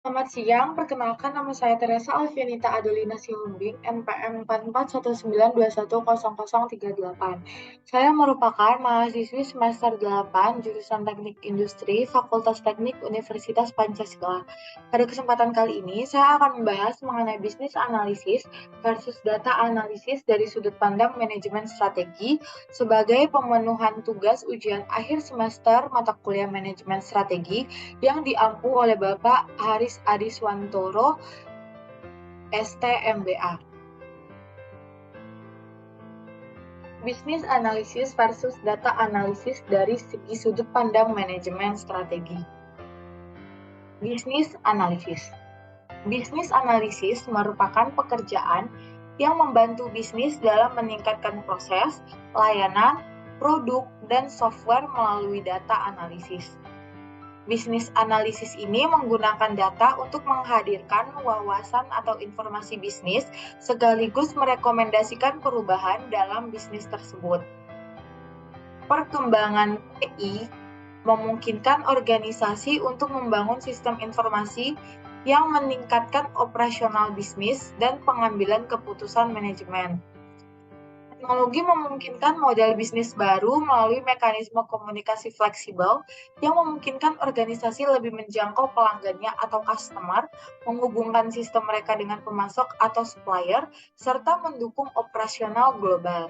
Selamat siang, perkenalkan nama saya Teresa Alfianita Adolina Sihombing, NPM 4419210038. Saya merupakan mahasiswi semester 8 jurusan Teknik Industri, Fakultas Teknik Universitas Pancasila. Pada kesempatan kali ini, saya akan membahas mengenai bisnis analisis versus data analisis dari sudut pandang manajemen strategi sebagai pemenuhan tugas ujian akhir semester mata kuliah manajemen strategi yang diampu oleh Bapak Haris Adiswantoro, ST.MBA. Bisnis analisis versus data analisis dari segi sudut pandang manajemen strategi. Bisnis analisis. Bisnis analisis merupakan pekerjaan yang membantu bisnis dalam meningkatkan proses, layanan, produk, dan software melalui data analisis. Bisnis analisis ini menggunakan data untuk menghadirkan wawasan atau informasi bisnis sekaligus merekomendasikan perubahan dalam bisnis tersebut. Perkembangan TI memungkinkan organisasi untuk membangun sistem informasi yang meningkatkan operasional bisnis dan pengambilan keputusan manajemen. Teknologi memungkinkan model bisnis baru melalui mekanisme komunikasi fleksibel yang memungkinkan organisasi lebih menjangkau pelanggannya atau customer, menghubungkan sistem mereka dengan pemasok atau supplier, serta mendukung operasional global.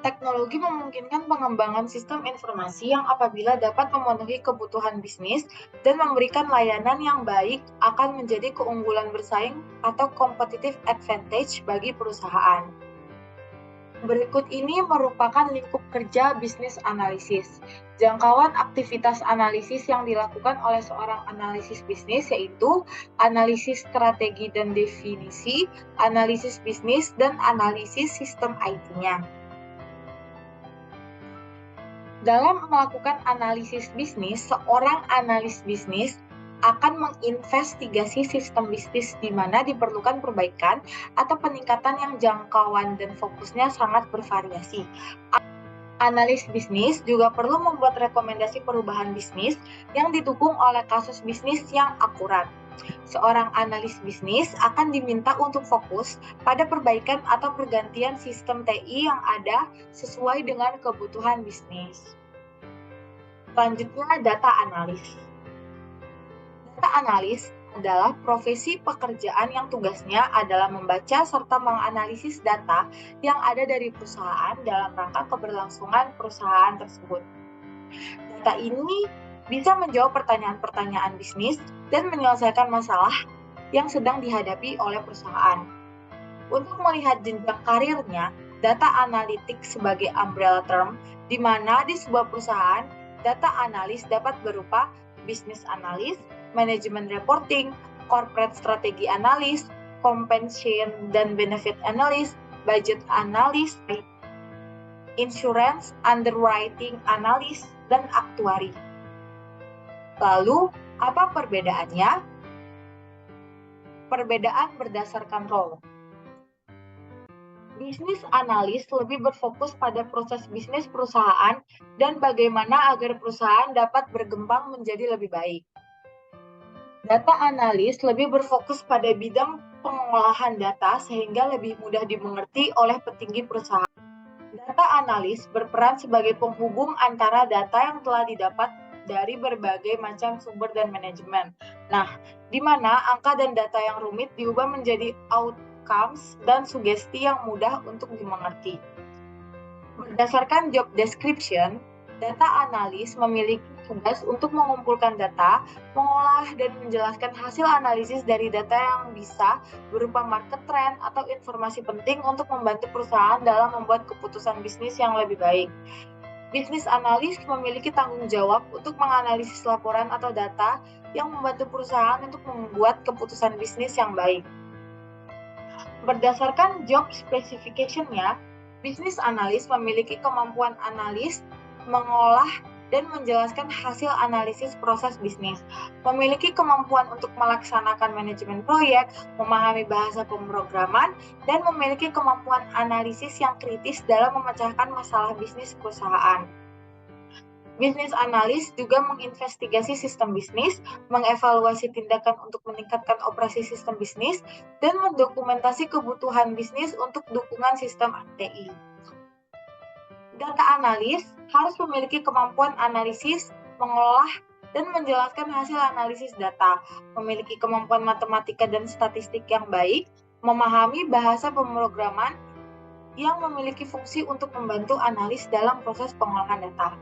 Teknologi memungkinkan pengembangan sistem informasi yang apabila dapat memenuhi kebutuhan bisnis dan memberikan layanan yang baik akan menjadi keunggulan bersaing atau competitive advantage bagi perusahaan. Berikut ini merupakan lingkup kerja bisnis analisis. Jangkauan aktivitas analisis yang dilakukan oleh seorang analisis bisnis yaitu analisis strategi dan definisi, analisis bisnis, dan analisis sistem IT-nya. Dalam melakukan analisis bisnis, seorang analis bisnis akan menginvestigasi sistem bisnis di mana diperlukan perbaikan atau peningkatan yang jangkauan dan fokusnya sangat bervariasi. Analis bisnis juga perlu membuat rekomendasi perubahan bisnis yang didukung oleh kasus bisnis yang akurat. Seorang analis bisnis akan diminta untuk fokus pada perbaikan atau pergantian sistem TI yang ada sesuai dengan kebutuhan bisnis. Selanjutnya, data analis. Data analis adalah profesi pekerjaan yang tugasnya adalah membaca serta menganalisis data yang ada dari perusahaan dalam rangka keberlangsungan perusahaan tersebut. Data ini bisa menjawab pertanyaan-pertanyaan bisnis dan menyelesaikan masalah yang sedang dihadapi oleh perusahaan. Untuk melihat jenjang karirnya, data analitik sebagai umbrella term, di mana di sebuah perusahaan, data analis dapat berupa business analis, manajemen reporting, corporate strategi analis, compensation dan benefit analis, budget analis, insurance, underwriting analis, dan aktuari. Lalu, apa perbedaannya? Perbedaan berdasarkan role. Bisnis analis lebih berfokus pada proses bisnis perusahaan dan bagaimana agar perusahaan dapat berkembang menjadi lebih baik. Data analis lebih berfokus pada bidang pengolahan data sehingga lebih mudah dimengerti oleh petinggi perusahaan. Data analis berperan sebagai penghubung antara data yang telah didapat dari berbagai macam sumber dan manajemen. Nah, di mana angka dan data yang rumit diubah menjadi outcomes dan sugesti yang mudah untuk dimengerti. Berdasarkan job description, data analis memiliki tugas untuk mengumpulkan data, mengolah dan menjelaskan hasil analisis dari data yang bisa berupa market trend atau informasi penting untuk membantu perusahaan dalam membuat keputusan bisnis yang lebih baik. Bisnis analis memiliki tanggung jawab untuk menganalisis laporan atau data yang membantu perusahaan untuk membuat keputusan bisnis yang baik. Berdasarkan job specification-nya, bisnis analis memiliki kemampuan analis, mengolah, dan menjelaskan hasil analisis proses bisnis, memiliki kemampuan untuk melaksanakan manajemen proyek, memahami bahasa pemrograman, dan memiliki kemampuan analisis yang kritis dalam memecahkan masalah bisnis perusahaan. Bisnis analis juga menginvestigasi sistem bisnis, mengevaluasi tindakan untuk meningkatkan operasi sistem bisnis, dan mendokumentasi kebutuhan bisnis untuk dukungan sistem TI. Data analis harus memiliki kemampuan analisis, mengolah, dan menjelaskan hasil analisis data, memiliki kemampuan matematika dan statistik yang baik, memahami bahasa pemrograman yang memiliki fungsi untuk membantu analis dalam proses pengolahan data.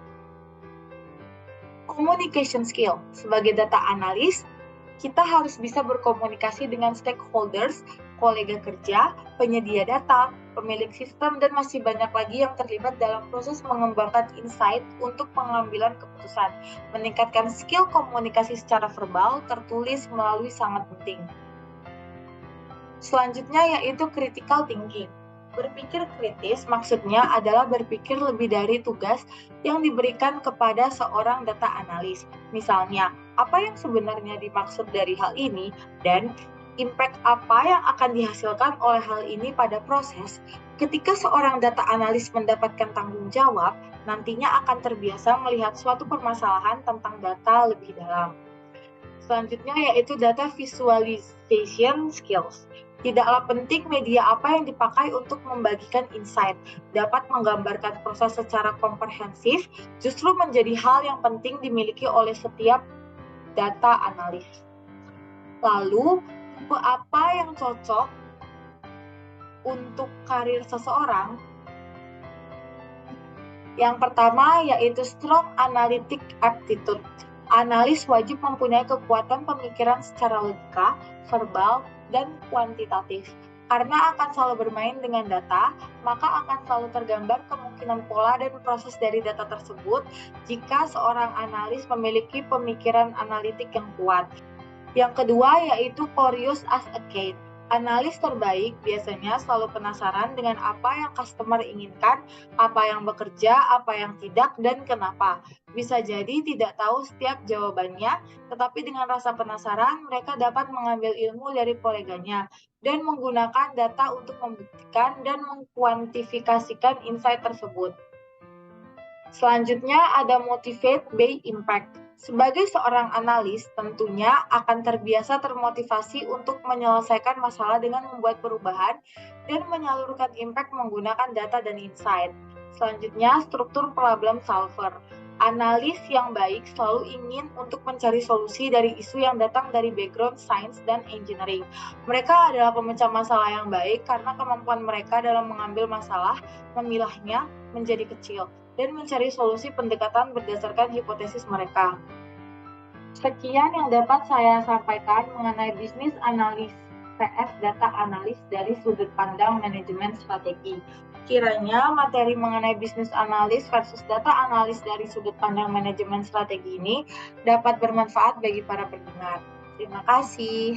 Communication skill. Sebagai data analis, kita harus bisa berkomunikasi dengan stakeholders, kolega kerja, penyedia data, pemilik sistem, dan masih banyak lagi yang terlibat dalam proses mengembangkan insight untuk pengambilan keputusan. Meningkatkan skill komunikasi secara verbal, tertulis, melalui sangat penting. Selanjutnya yaitu critical thinking. Berpikir kritis maksudnya adalah berpikir lebih dari tugas yang diberikan kepada seorang data analis. Misalnya, apa yang sebenarnya dimaksud dari hal ini dan impact apa yang akan dihasilkan oleh hal ini pada proses. Ketika seorang data analis mendapatkan tanggung jawab, nantinya akan terbiasa melihat suatu permasalahan tentang data lebih dalam. Selanjutnya yaitu data visualization skills. Tidaklah penting media apa yang dipakai untuk membagikan insight, dapat menggambarkan proses secara komprehensif, justru menjadi hal yang penting dimiliki oleh setiap data analis. Lalu, tipe apa yang cocok untuk karir seseorang? Yang pertama yaitu strong analytic aptitude. Analis wajib mempunyai kekuatan pemikiran secara logika, verbal, dan kuantitatif. Karena akan selalu bermain dengan data, maka akan selalu tergambar kemungkinan pola dan proses dari data tersebut jika seorang analis memiliki pemikiran analitik yang kuat. Yang kedua yaitu curious as a cat. Analis terbaik biasanya selalu penasaran dengan apa yang customer inginkan, apa yang bekerja, apa yang tidak, dan kenapa. Bisa jadi tidak tahu setiap jawabannya, tetapi dengan rasa penasaran, mereka dapat mengambil ilmu dari koleganya dan menggunakan data untuk membuktikan dan mengkuantifikasikan insight tersebut. Selanjutnya ada motivate by impact. Sebagai seorang analis, tentunya akan terbiasa termotivasi untuk menyelesaikan masalah dengan membuat perubahan dan menyalurkan impact menggunakan data dan insight. Selanjutnya, struktur problem solver. Analis yang baik selalu ingin untuk mencari solusi dari isu yang datang dari background science dan engineering. Mereka adalah pemecah masalah yang baik karena kemampuan mereka dalam mengambil masalah, memilahnya menjadi kecil, dan mencari solusi pendekatan berdasarkan hipotesis mereka. Sekian yang dapat saya sampaikan mengenai bisnis analis vs data analis dari sudut pandang manajemen strategi. Kiranya materi mengenai bisnis analis versus data analis dari sudut pandang manajemen strategi ini dapat bermanfaat bagi para pendengar. Terima kasih.